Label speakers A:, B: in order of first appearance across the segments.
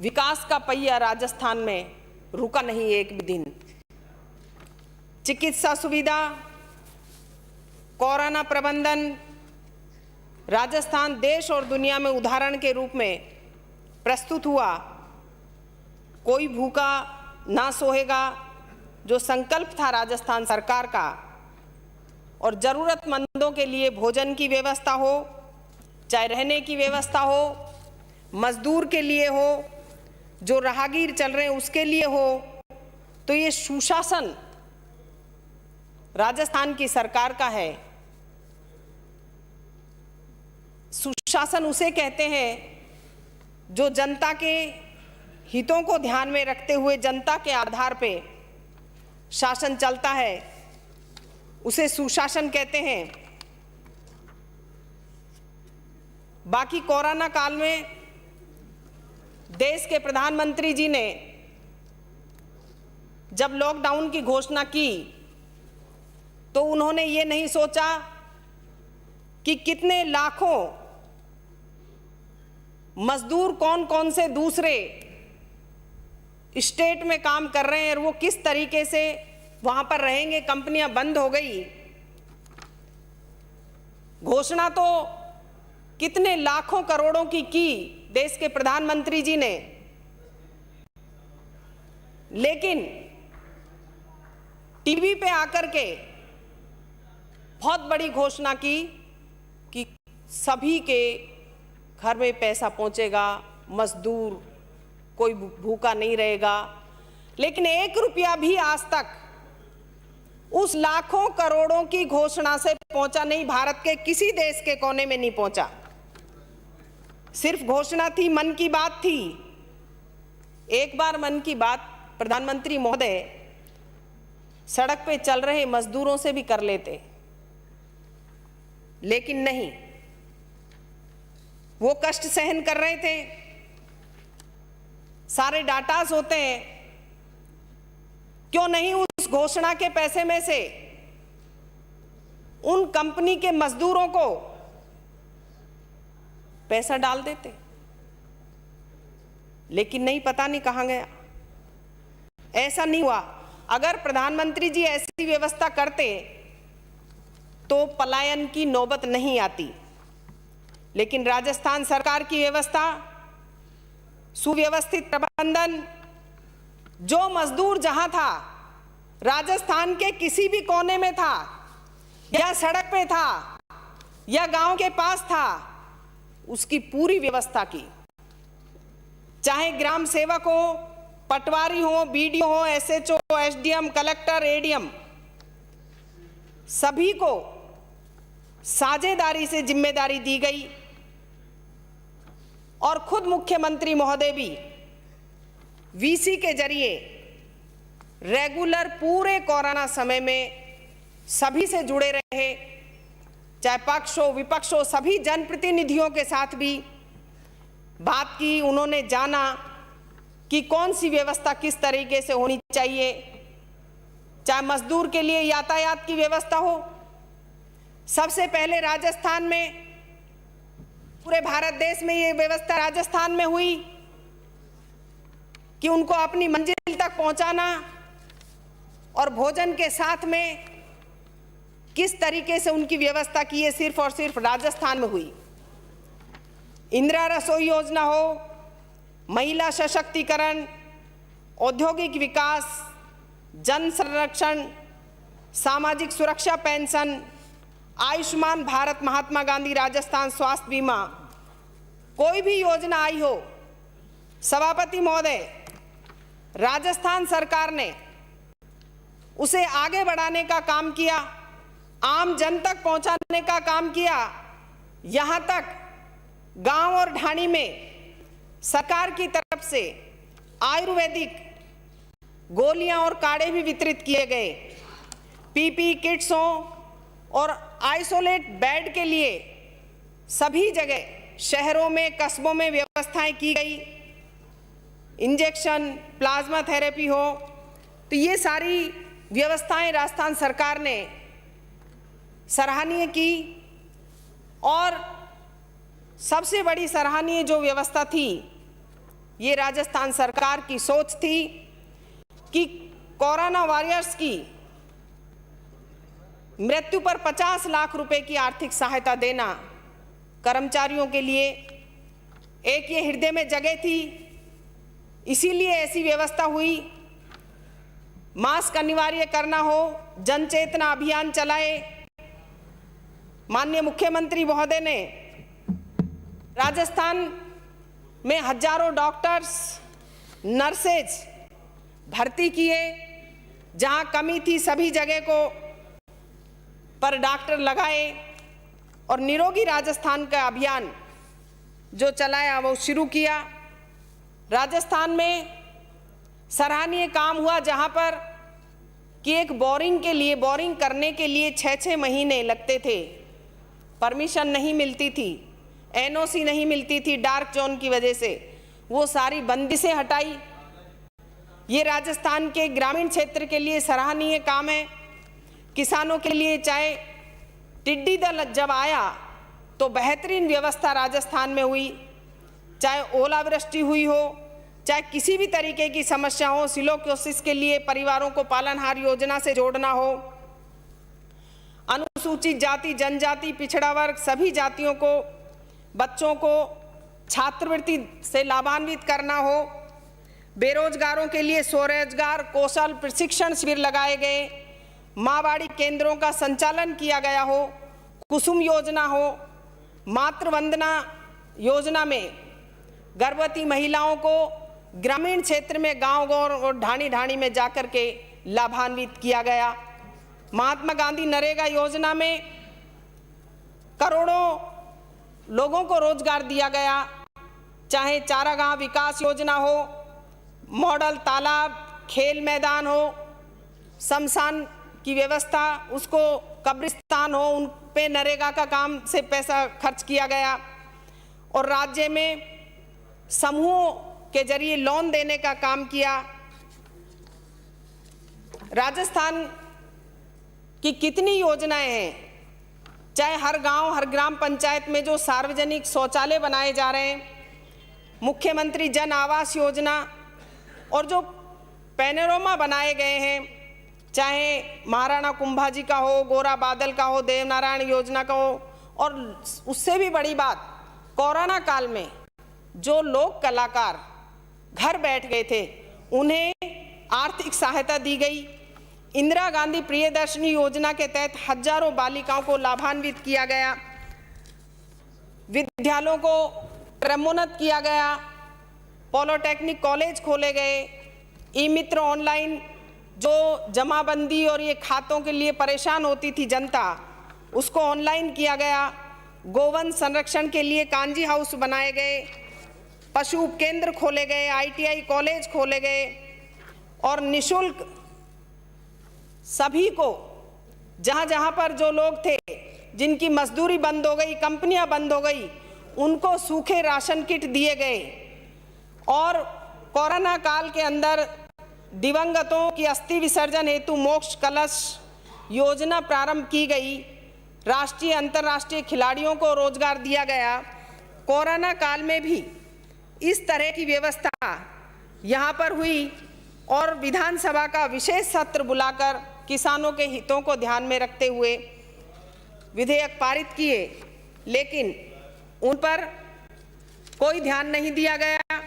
A: विकास का पहिया राजस्थान में रुका नहीं एक भी दिन। चिकित्सा सुविधा, कोरोना प्रबंधन, राजस्थान देश और दुनिया में उदाहरण के रूप में प्रस्तुत हुआ। कोई भूखा ना सोएगा, जो संकल्प था राजस्थान सरकार का, और ज़रूरतमंदों के लिए भोजन की व्यवस्था हो, चाहे रहने की व्यवस्था हो, मजदूर के लिए हो, जो राहगीर चल रहे हैं उसके लिए हो, तो ये सुशासन राजस्थान की सरकार का है। सुशासन उसे कहते हैं जो जनता के हितों को ध्यान में रखते हुए जनता के आधार पे शासन चलता है, उसे सुशासन कहते हैं। बाकी कोरोना काल में देश के प्रधानमंत्री जी ने जब लॉकडाउन की घोषणा की तो उन्होंने ये नहीं सोचा कि कितने लाखों मजदूर कौन कौन से दूसरे स्टेट में काम कर रहे हैं और वो किस तरीके से वहां पर रहेंगे। कंपनियां बंद हो गई, घोषणा तो कितने लाखों करोड़ों की देश के प्रधानमंत्री जी ने, लेकिन टीवी पे आकर के बहुत बड़ी घोषणा की कि सभी के घर में पैसा पहुंचेगा, मजदूर कोई भूखा नहीं रहेगा, लेकिन 1 रुपया भी आज तक उस लाखों करोड़ों की घोषणा से पहुंचा नहीं। भारत के किसी देश के कोने में नहीं पहुंचा। सिर्फ घोषणा थी, मन की बात थी। एक बार मन की बात प्रधानमंत्री महोदय सड़क पे चल रहे मजदूरों से भी कर लेते, लेकिन नहीं, वो कष्ट सहन कर रहे थे। सारे डाटास होते हैं, क्यों नहीं उस घोषणा के पैसे में से उन कंपनी के मजदूरों को पैसा डाल देते, लेकिन नहीं, पता नहीं कहां गया। ऐसा नहीं हुआ। अगर प्रधानमंत्री जी ऐसी व्यवस्था करते तो पलायन की नौबत नहीं आती, लेकिन राजस्थान सरकार की व्यवस्था, सुव्यवस्थित प्रबंधन, जो मजदूर जहां था, राजस्थान के किसी भी कोने में था, या सड़क पे था, या गांव के पास था, उसकी पूरी व्यवस्था की। चाहे ग्राम सेवक हो, पटवारी हो, बीडीओ हो, एसएचओ, एसडीएम, कलेक्टर, एडीएम, सभी को साझेदारी से जिम्मेदारी दी गई। और खुद मुख्यमंत्री महोदय भी वीसी के जरिए रेगुलर पूरे कोरोना समय में सभी से जुड़े रहे, चाहे पक्ष हो विपक्ष हो, सभी जनप्रतिनिधियों के साथ भी बात की। उन्होंने जाना कि कौन सी व्यवस्था किस तरीके से होनी चाहिए, चाहे मजदूर के लिए यातायात की व्यवस्था हो। सबसे पहले राजस्थान में, पूरे भारत देश में ये व्यवस्था राजस्थान में हुई कि उनको अपनी मंजिल तक पहुंचाना और भोजन के साथ में किस तरीके से उनकी व्यवस्था की है, सिर्फ और सिर्फ राजस्थान में हुई। इंदिरा रसोई योजना हो, महिला सशक्तिकरण, औद्योगिक विकास, जन संरक्षण, सामाजिक सुरक्षा पेंशन, आयुष्मान भारत, महात्मा गांधी राजस्थान स्वास्थ्य बीमा, कोई भी योजना आई हो, सभापति महोदय, राजस्थान सरकार ने उसे आगे बढ़ाने का काम किया, आम जन तक पहुंचाने का काम किया। यहां तक गांव और ढाणी में सरकार की तरफ से आयुर्वेदिक गोलियां और काढ़े भी वितरित किए गए। पीपी किट्स हो और आइसोलेट बेड के लिए सभी जगह शहरों में, कस्बों में व्यवस्थाएं की गई। इंजेक्शन, प्लाज्मा थेरेपी हो, तो ये सारी व्यवस्थाएं राजस्थान सरकार ने सराहनीय की। और सबसे बड़ी सराहनीय जो व्यवस्था थी, ये राजस्थान सरकार की सोच थी कि कोरोना वॉरियर्स की मृत्यु पर 50 लाख रुपए की आर्थिक सहायता देना कर्मचारियों के लिए एक ये हृदय में जगह थी, इसीलिए ऐसी व्यवस्था हुई। मास्क अनिवार्य करना हो, जन चेतना अभियान चलाए। माननीय मुख्यमंत्री महोदय ने राजस्थान में हजारों डॉक्टर्स, नर्सेज भर्ती किए। जहां कमी थी सभी जगह को पर डॉक्टर लगाए और निरोगी राजस्थान का अभियान जो चलाया वो शुरू किया। राजस्थान में सराहनीय काम हुआ जहां पर कि एक बोरिंग करने के लिए 6-6 महीने लगते थे, परमिशन नहीं मिलती थी, एनओसी नहीं मिलती थी डार्क जोन की वजह से। वो सारी बंदिशें हटाई। ये राजस्थान के ग्रामीण क्षेत्र के लिए सराहनीय काम है। किसानों के लिए चाहे टिड्डी दल जब आया तो बेहतरीन व्यवस्था राजस्थान में हुई, चाहे ओलावृष्टि हुई हो, चाहे किसी भी तरीके की समस्या हो, सिलोसिस के लिए परिवारों को पालनहार योजना से जोड़ना हो, अनुसूचित जाति, जनजाति, पिछड़ा वर्ग सभी जातियों को, बच्चों को छात्रवृत्ति से लाभान्वित करना हो, बेरोजगारों के लिए स्वरोजगार कौशल प्रशिक्षण शिविर लगाए गए, माँबाड़ी केंद्रों का संचालन किया गया हो, कुसुम योजना हो, मातृ वंदना योजना में गर्भवती महिलाओं को ग्रामीण क्षेत्र में गांव-गांव और ढाणी में जाकर के लाभान्वित किया गया। महात्मा गांधी नरेगा योजना में करोड़ों लोगों को रोजगार दिया गया। चाहे चारागाह विकास योजना हो, मॉडल तालाब, खेल मैदान हो, शमशान की व्यवस्था, उसको कब्रिस्तान हो, उन पे नरेगा का काम से पैसा खर्च किया गया। और राज्य में समूहों के जरिए लोन देने का काम किया। राजस्थान की कितनी योजनाएं हैं, चाहे हर गांव, हर ग्राम पंचायत में जो सार्वजनिक शौचालय बनाए जा रहे हैं, मुख्यमंत्री जन आवास योजना और जो पैनोरमा बनाए गए हैं, चाहे महाराणा कुंभाजी का हो, गोरा बादल का हो, देवनारायण योजना का हो, और उससे भी बड़ी बात कोरोना काल में जो लोक कलाकार घर बैठ गए थे उन्हें आर्थिक सहायता दी गई। इंदिरा गांधी प्रियदर्शनी योजना के तहत हजारों बालिकाओं को लाभान्वित किया गया। विद्यालयों को क्रमोन्नत किया गया। पॉलिटेक्निक कॉलेज खोले गए। ई मित्र ऑनलाइन जो जमाबंदी और ये खातों के लिए परेशान होती थी जनता, उसको ऑनलाइन किया गया। गोवंश संरक्षण के लिए कांजी हाउस बनाए गए, पशु केंद्र खोले गए, ITI कॉलेज खोले गए और निःशुल्क सभी को जहाँ जहाँ पर जो लोग थे जिनकी मजदूरी बंद हो गई, कंपनियां बंद हो गई, उनको सूखे राशन किट दिए गए। और कोरोना काल के अंदर दिवंगतों की अस्थि विसर्जन हेतु मोक्ष कलश योजना प्रारंभ की गई। राष्ट्रीय अंतर्राष्ट्रीय खिलाड़ियों को रोजगार दिया गया। कोरोना काल में भी इस तरह की व्यवस्था यहाँ पर हुई और विधानसभा का विशेष सत्र बुलाकर किसानों के हितों को ध्यान में रखते हुए विधेयक पारित किए, लेकिन उन पर कोई ध्यान नहीं दिया गया।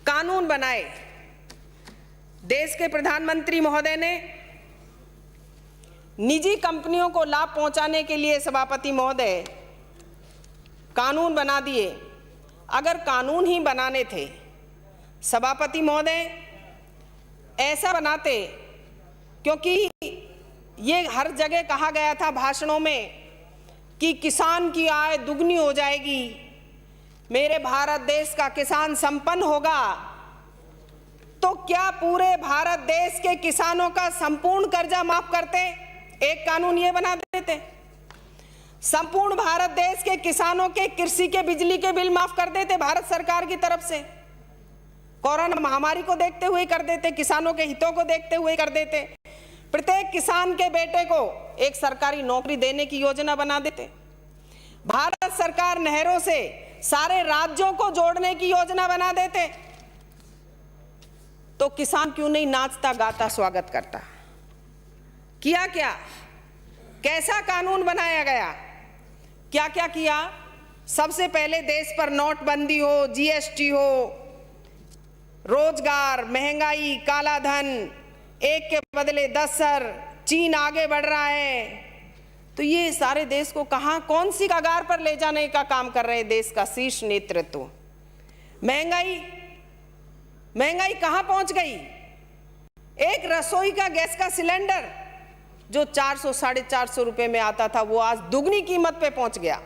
A: कानून बनाए। देश के प्रधानमंत्री महोदय ने निजी कंपनियों को लाभ पहुंचाने के लिए सभापति महोदय कानून बना दिए। अगर कानून ही बनाने थे सभापति महोदय ऐसा बनाते, क्योंकि ये हर जगह कहा गया था भाषणों में कि किसान की आय दुगनी हो जाएगी, मेरे भारत देश का किसान संपन्न होगा। तो क्या पूरे भारत देश के किसानों का संपूर्ण कर्जा माफ करते? एक कानून ये बना देते, संपूर्ण भारत देश के किसानों के कृषि के बिजली के बिल माफ कर देते भारत सरकार की तरफ से। कोरोना महामारी को देखते हुए कर देते, किसानों के हितों को देखते हुए कर देते। प्रत्येक किसान के बेटे को एक सरकारी नौकरी देने की योजना बना देते। भारत सरकार नहरों से सारे राज्यों को जोड़ने की योजना बना देते, तो किसान क्यों नहीं नाचता गाता स्वागत करता? किया क्या? कैसा कानून बनाया गया? क्या क्या किया? सबसे पहले देश पर नोटबंदी हो, जीएसटी हो, रोजगार, महंगाई, काला धन, एक के बदले 10 सर, चीन आगे बढ़ रहा है, तो ये सारे देश को कहां, कौन सी कगार पर ले जाने का काम कर रहे हैं देश का शीर्ष नेतृत्व। महंगाई कहां पहुंच गई? एक रसोई का गैस का सिलेंडर जो 400 साढ़े 400 रुपए में आता था, वो आज दुगनी कीमत पे पहुंच गया।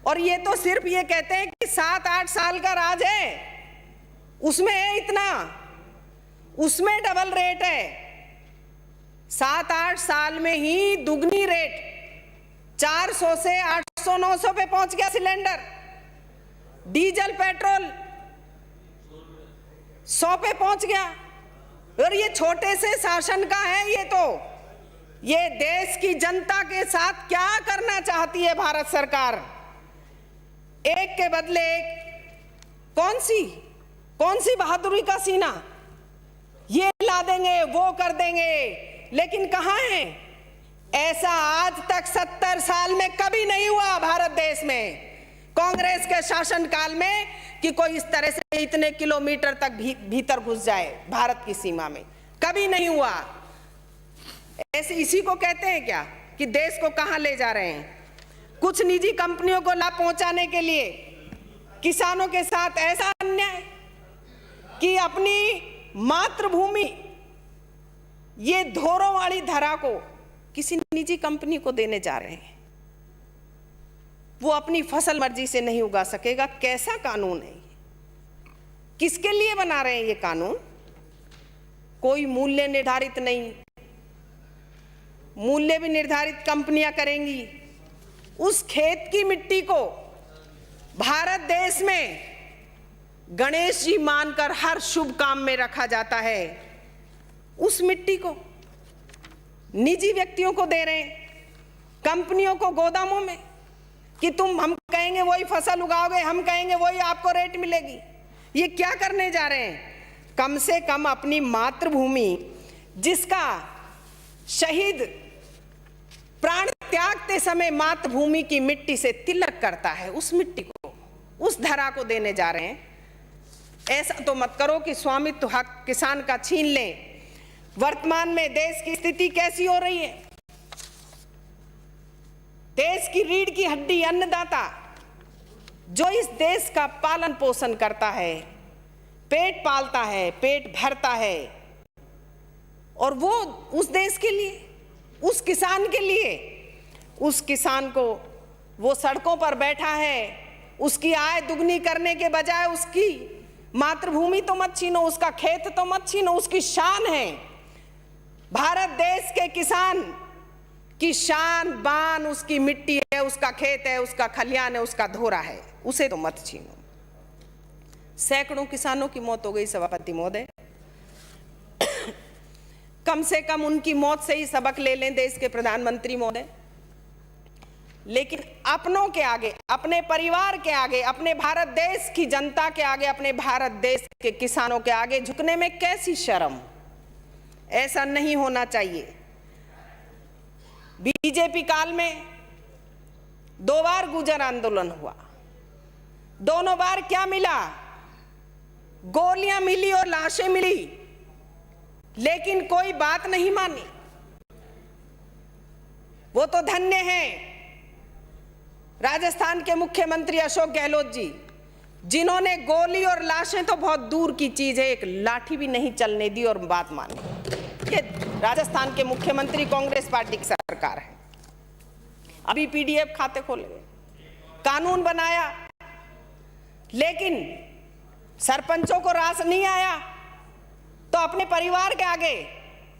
A: और ये तो सिर्फ ये कहते हैं कि 7-8 साल का राज है, उसमें है इतना, उसमें डबल रेट है। 7-8 साल में ही दुगनी रेट, 400 से 800-900 पे पहुंच गया सिलेंडर। डीजल पेट्रोल 100 पे पहुंच गया। और ये छोटे से शासन का है, ये देश की जनता के साथ क्या करना चाहती है भारत सरकार? एक के बदले एक, कौन सी बहादुरी का सीना? ये ला देंगे, वो कर देंगे, लेकिन कहां है? ऐसा आज तक 70 साल में कभी नहीं हुआ भारत देश में, कांग्रेस के शासनकाल में, कि कोई इस तरह से इतने किलोमीटर तक भीतर घुस जाए भारत की सीमा में, कभी नहीं हुआ। ऐसे इसी को कहते हैं क्या कि देश को कहां ले जा रहे हैं? कुछ निजी कंपनियों को लाभ पहुंचाने के लिए किसानों के साथ ऐसा अन्याय कि अपनी मातृभूमि, ये धोरों वाली धरा को किसी निजी कंपनी को देने जा रहे हैं। वो अपनी फसल मर्जी से नहीं उगा सकेगा। कैसा कानून है? किसके लिए बना रहे हैं ये कानून? कोई मूल्य निर्धारित नहीं, मूल्य भी निर्धारित कंपनियां करेंगी। उस खेत की मिट्टी को भारत देश में गणेश जी मानकर हर शुभ काम में रखा जाता है। उस मिट्टी को निजी व्यक्तियों को दे रहे हैं, कंपनियों को गोदामों में, कि हम कहेंगे वही फसल उगाओगे, हम कहेंगे वही आपको रेट मिलेगी। ये क्या करने जा रहे हैं? कम से कम अपनी मातृभूमि, जिसका शहीद प्राण त्यागते समय मातृभूमि की मिट्टी से तिलक करता है, उस मिट्टी को, उस धरा को देने जा रहे हैं। ऐसा तो मत करो कि स्वामित्व हक किसान का छीन लें। वर्तमान में देश की स्थिति कैसी हो रही है? देश की रीढ़ की हड्डी अन्नदाता, जो इस देश का पालन पोषण करता है, पेट पालता है, पेट भरता है, और वो उस देश के लिए, उस किसान के लिए, उस किसान को वो सड़कों पर बैठा है, उसकी आय दुगनी करने के बजाय उसकी मातृभूमि तो मत छीनो, उसका खेत तो मत छीनो, उसकी शान है। भारत देश के किसान की शान बान उसकी मिट्टी है, उसका खेत है, उसका खलियान है, उसका धोरा है, उसे तो मत छीनो। सैकड़ों किसानों की मौत हो गई सभापति महोदय। कम से कम उनकी मौत से ही सबक ले लें देश के प्रधानमंत्री महोदय। लेकिन अपनों के आगे, अपने परिवार के आगे, अपने भारत देश की जनता के आगे, अपने भारत देश के किसानों के आगे झुकने में कैसी शर्म? ऐसा नहीं होना चाहिए। बीजेपी काल में 2 बार गुर्जर आंदोलन हुआ। दोनों बार क्या मिला? गोलियां मिली और लाशें मिली, लेकिन कोई बात नहीं मानी। वो तो धन्य हैं राजस्थान के मुख्यमंत्री अशोक गहलोत जी, जिन्होंने गोली और लाशें तो बहुत दूर की चीज है, एक लाठी भी नहीं चलने दी और बात मानी। ये राजस्थान के मुख्यमंत्री कांग्रेस पार्टी की सरकार है। अभी पीडीएफ खाते खोले, कानून बनाया, लेकिन सरपंचों को रास नहीं आया, तो अपने परिवार के आगे,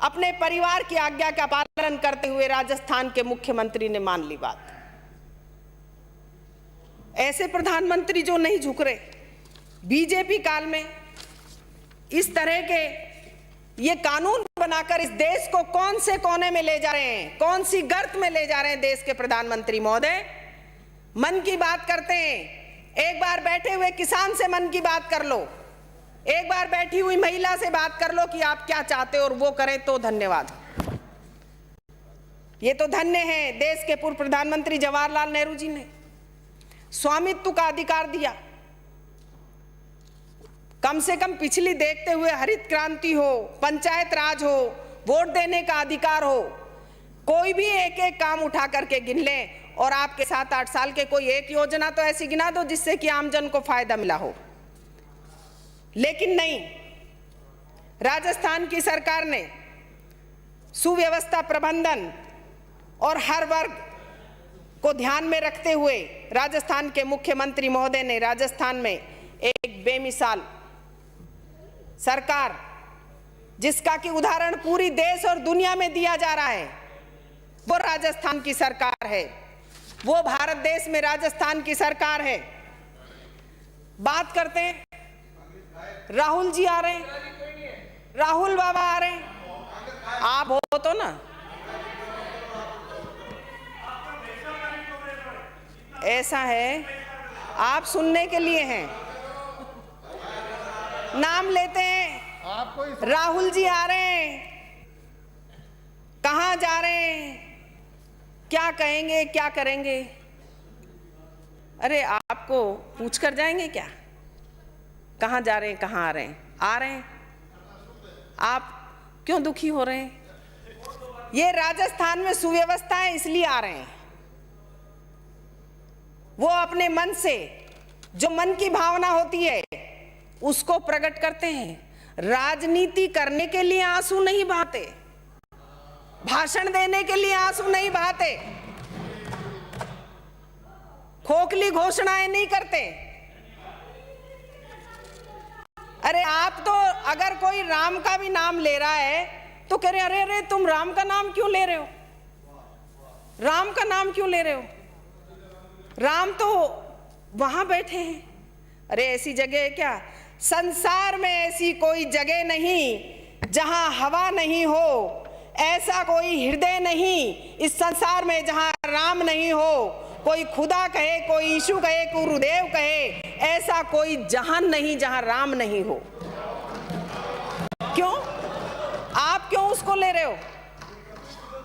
A: अपने परिवार की आज्ञा का पालन करते हुए राजस्थान के मुख्यमंत्री ने मान ली बात। ऐसे प्रधानमंत्री जो नहीं झुक रहे, बीजेपी काल में इस तरह के ये कानून बनाकर इस देश को कौन से कोने में ले जा रहे हैं, कौन सी गर्त में ले जा रहे हैं देश के प्रधानमंत्री महोदय। मन की बात करते हैं, एक बार बैठे हुए किसान से मन की बात कर लो, एक बार बैठी हुई महिला से बात कर लो कि आप क्या चाहते हो और वो करें तो धन्यवाद। ये तो धन्य है देश के पूर्व प्रधानमंत्री जवाहरलाल नेहरू जी ने स्वामित्व का अधिकार दिया। कम से कम पिछली देखते हुए हरित क्रांति हो, पंचायत राज हो, वोट देने का अधिकार हो, कोई भी एक एक काम उठा करके गिन लें और आपके 7-8 साल के कोई एक योजना तो ऐसी गिना दो जिससे कि आमजन को फायदा मिला हो। लेकिन नहीं, राजस्थान की सरकार ने सुव्यवस्था प्रबंधन और हर वर्ग को ध्यान में रखते हुए राजस्थान के मुख्यमंत्री महोदय ने राजस्थान में एक बेमिसाल सरकार, जिसका कि उदाहरण पूरी देश और दुनिया में दिया जा रहा है, वो राजस्थान की सरकार है। वो भारत देश में राजस्थान की सरकार है। बात करते हैं, राहुल जी आ रहे हैं, राहुल बाबा आ रहे हैं, आप हो तो ना, ऐसा है आप सुनने के लिए हैं, नाम लेते हैं। राहुल जी आ रहे हैं, कहां जा रहे हैं, क्या कहेंगे, क्या करेंगे? अरे आपको पूछ कर जाएंगे क्या? कहां जा रहे हैं, कहां आ रहे हैं? आ रहे हैं। आप क्यों दुखी हो रहे हैं? ये राजस्थान में सुव्यवस्था है इसलिए आ रहे हैं। वो अपने मन से जो मन की भावना होती है उसको प्रकट करते हैं। राजनीति करने के लिए आंसू नहीं बहाते, भाषण देने के लिए आंसू नहीं बहाते, खोखली घोषणाएं नहीं करते। अरे आप तो अगर कोई राम का भी नाम ले रहा है तो कह रहे अरे अरे तुम राम का नाम क्यों ले रहे हो, राम का नाम क्यों ले रहे हो, राम तो वहां बैठे हैं। अरे ऐसी जगह है क्या? संसार में ऐसी कोई जगह नहीं जहां हवा नहीं हो, ऐसा कोई हृदय नहीं इस संसार में जहां राम नहीं हो। कोई खुदा कहे, कोई यीशु कहे, कोई गुरुदेव कहे, ऐसा कोई जहान नहीं जहां राम नहीं हो। क्यों? आप क्यों उसको ले रहे हो?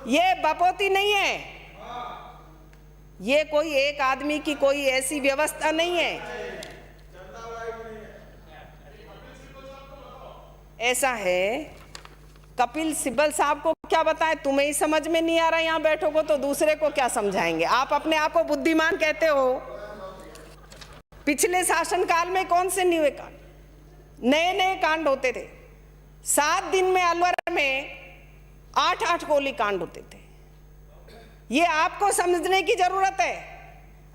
A: ये बपोती नहीं है, ये कोई एक आदमी की कोई ऐसी व्यवस्था नहीं है। ऐसा है, कपिल सिब्बल साहब को क्या बताएं, तुम्हें ही समझ में नहीं आ रहा, यहां बैठोगे तो दूसरे को क्या समझाएंगे? आप अपने आप को बुद्धिमान कहते हो। पिछले शासनकाल में कौन से नए कांड, नए नए कांड होते थे। 7 दिन में अलवर में 8-8 गोली कांड होते थे। ये आपको समझने की जरूरत है,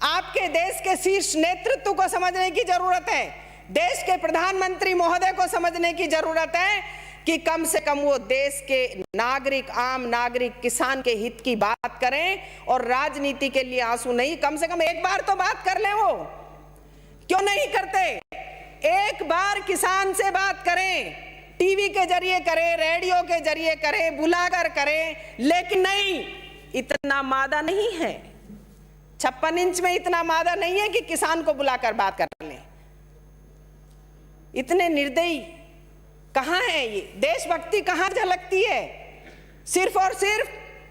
A: आपके देश के शीर्ष नेतृत्व को समझने की जरूरत है, देश के प्रधानमंत्री महोदय को समझने की जरूरत है कि कम से कम वो देश के नागरिक, आम नागरिक, किसान के हित की बात करें और राजनीति के लिए आंसू नहीं। कम से कम एक बार तो बात कर लें। वो क्यों नहीं करते? एक बार किसान से बात करें, टीवी के जरिए करें, रेडियो के जरिए करें, बुलाकर करें, लेकिन नहीं, इतना मादा नहीं है। 56 इंच में इतना मादा नहीं है कि किसान को बुलाकर बात कर लें। इतने निर्दयी कहां है? ये देशभक्ति कहां झलकती है? सिर्फ और सिर्फ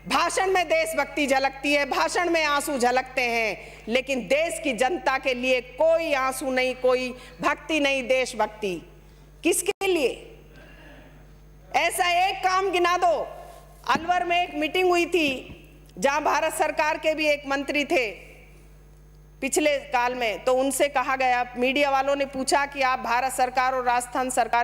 A: भाषण में देशभक्ति झलकती है, भाषण में आंसू झलकते हैं, लेकिन देश की जनता के लिए कोई आंसू नहीं, कोई भक्ति नहीं, देशभक्ति किसके लिए? ऐसा एक काम गिना दो। अलवर में एक मीटिंग हुई थी जहां भारत सरकार के भी एक मंत्री थे पिछले काल में, तो उनसे कहा गया, मीडिया वालों ने पूछा कि आप भारत सरकार और राजस्थान सरकार